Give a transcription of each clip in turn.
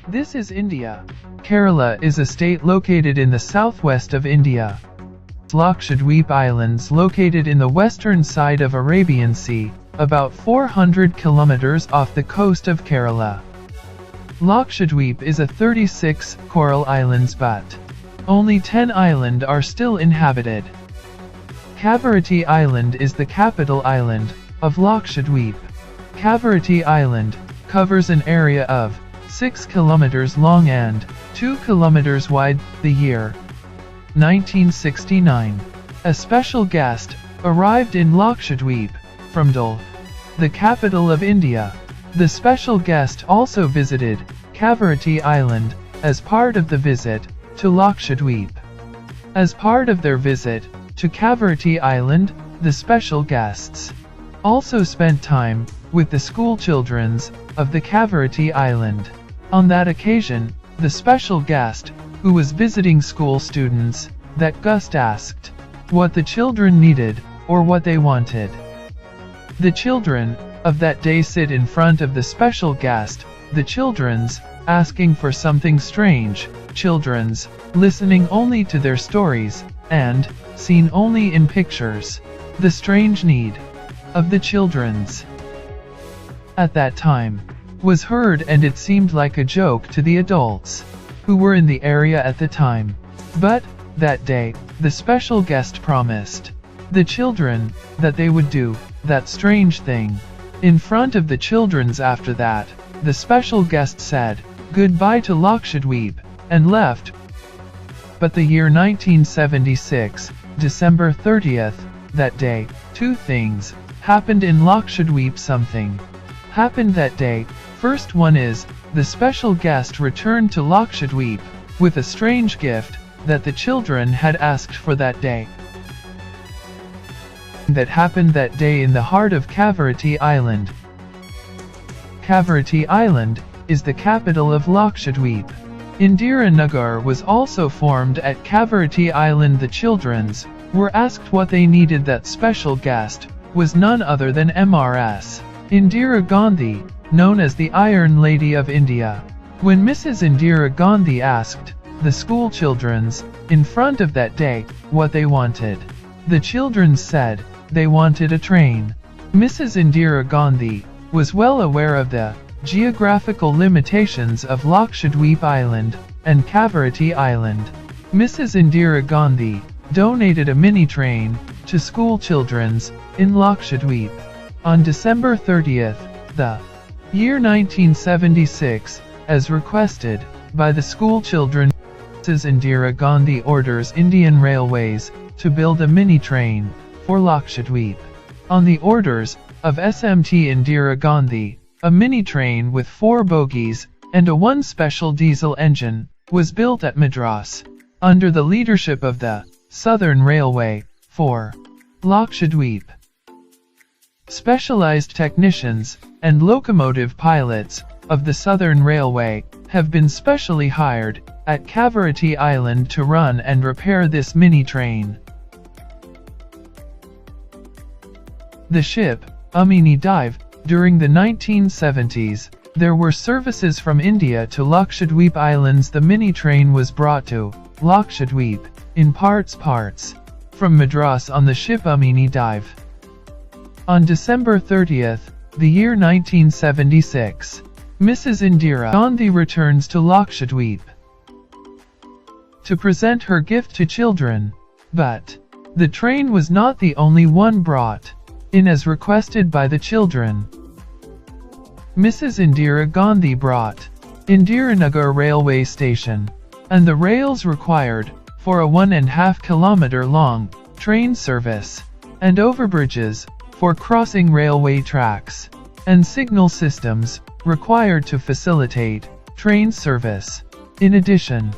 This is India. Kerala is a state located in the southwest of India. Lakshadweep Islands located in the western side of Arabian Sea, about 400 kilometers off the coast of Kerala. Lakshadweep is a 36 coral islands but only 10 islands are still inhabited. Kavaratti Island is the capital island of Lakshadweep. Kavaratti Island covers an area of 6 kilometers long and 2 kilometers wide. The year 1969. A special guest arrived in Lakshadweep from Delhi, the capital of India. The special guest also visited Kavaratti Island as part of the visit to Lakshadweep. As part of their visit to Kavaratti Island, the special guests also spent time with the school children of the Kavaratti Island. On that occasion, the special guest, who was visiting school students, that guest asked what the children needed or what they wanted. The children of that day sit in front of the special guest, the children's asking for something strange, children's listening only to their stories, and seen only in pictures. The strange need of the children's at that time was heard, and it seemed like a joke to the adults who were in the area at the time. But that day, the special guest promised the children that they would do that strange thing in front of the children's. After that, the special guest said goodbye to Lakshadweep and left. But the year 1976, December 30th, that day, two things happened in Lakshadweep. Something happened that day. First one is, the special guest returned to Lakshadweep with a strange gift that the children had asked for that day. That happened that day in the heart of Kavaratti Island. Kavaratti Island is the capital of Lakshadweep. Indira Nagar was also formed at Kavaratti Island. The childrens were asked what they needed. That special guest was none other than Ms. Indira Gandhi, known as the Iron Lady of India. When Mrs. Indira Gandhi asked the school childrens in front of that day what they wanted, the children said they wanted a train. Mrs. Indira Gandhi was well aware of the geographical limitations of Lakshadweep Island and Kavaratti Island. Mrs. Indira Gandhi donated a mini train to school childrens in Lakshadweep. On December 30th, the year 1976, as requested by the school children, Mrs. Indira Gandhi orders Indian Railways to build a mini train for Lakshadweep. On the orders of SMT Indira Gandhi, a mini train with 4 bogies and a 1 special diesel engine was built at Madras, under the leadership of the Southern Railway, for Lakshadweep. Specialized technicians and locomotive pilots of the Southern Railway have been specially hired at Kavaratti Island to run and repair this mini train. The ship, Amini Dive, during the 1970s, there were services from India to Lakshadweep Islands. The mini train was brought to Lakshadweep in parts from Madras on the ship Amini Dive. On December 30th, the year 1976, Mrs. Indira Gandhi returns to Lakshadweep to present her gift to children. But the train was not the only one brought in as requested by the children. Mrs. Indira Gandhi brought Indiranagar railway station and the rails required for a 1.5 kilometer long train service, and overbridges for crossing railway tracks, and signal systems required to facilitate train service. In addition,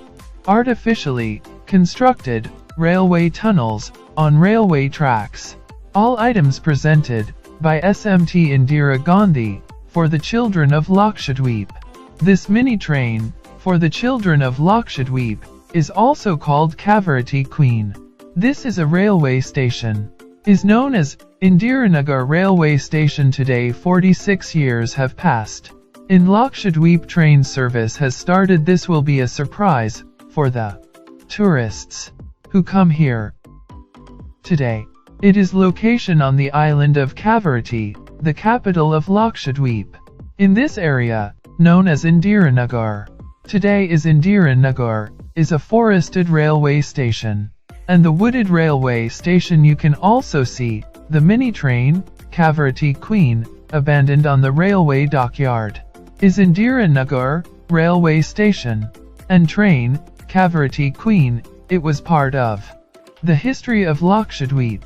artificially constructed railway tunnels on railway tracks. All items presented by SMT Indira Gandhi for the children of Lakshadweep. This mini train for the children of Lakshadweep is also called Kavaratti Queen. This is a railway station is known as Indiranagar Railway Station. Today 46 years have passed. In Lakshadweep train service has started. This will be a surprise for the tourists who come here today. It is location on the island of Kavaratti, the capital of Lakshadweep. In this area, known as Indiranagar, today is Indiranagar, is a forested railway station. And the wooded railway station. You can also see the mini train, Kavaratti Queen, abandoned on the railway dockyard, is Indiranagar railway station. And train, Kavaratti Queen, it was part of the history of Lakshadweep,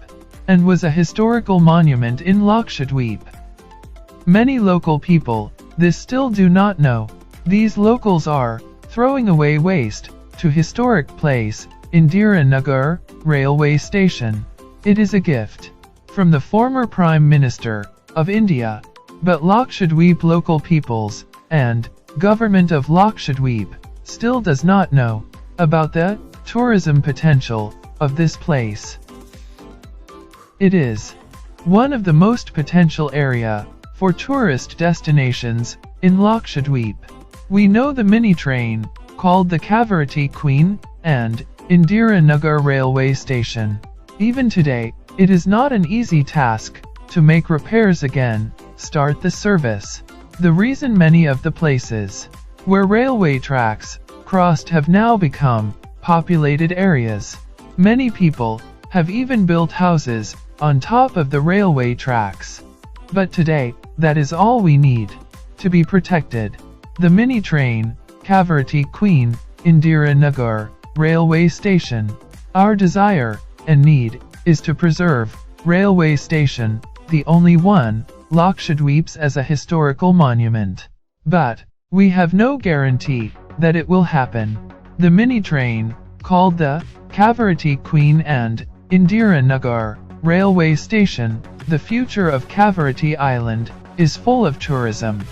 and was a historical monument in Lakshadweep. Many local people, this still do not know. These locals are throwing away waste to historic place, Indiranagar railway station. It is a gift from the former Prime Minister of India, but Lakshadweep local peoples and government of Lakshadweep still does not know about the tourism potential of this place. It is one of the most potential area for tourist destinations in Lakshadweep. We know the mini train, called the Kavaratti Queen, and Indiranagar railway station. Even today, it is not an easy task to make repairs again, start the service. The reason many of the places where railway tracks crossed have now become populated areas. Many people have even built houses on top of the railway tracks. But today, that is all we need to be protected. The mini train, Kavaratti Queen, Indiranagar railway station. Our desire and need is to preserve railway station, the only one, Lakshadweeps, as a historical monument. But we have no guarantee that it will happen. The mini train, called the Kavaratti Queen and Indiranagar railway station, the future of Kavaratti Island, is full of tourism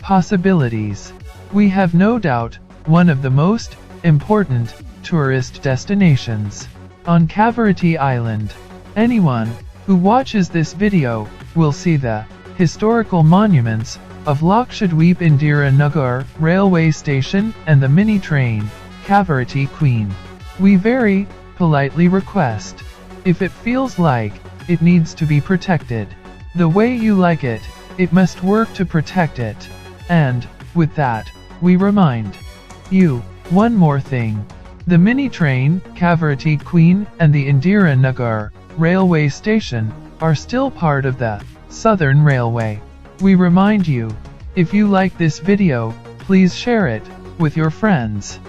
possibilities. We have no doubt one of the most important tourist destinations on Kavaratti Island. Anyone who watches this video will see the historical monuments of Lakshadweep Indiranagar railway station and the mini train, Kavaratti Queen. We very politely request, if it feels like it needs to be protected the way you like it, it must work to protect it. And with that, we remind you one more thing. The mini train, Kavaratti Queen, and the Indiranagar railway station are still part of the Southern Railway. We remind you, if you like this video, please share it with your friends.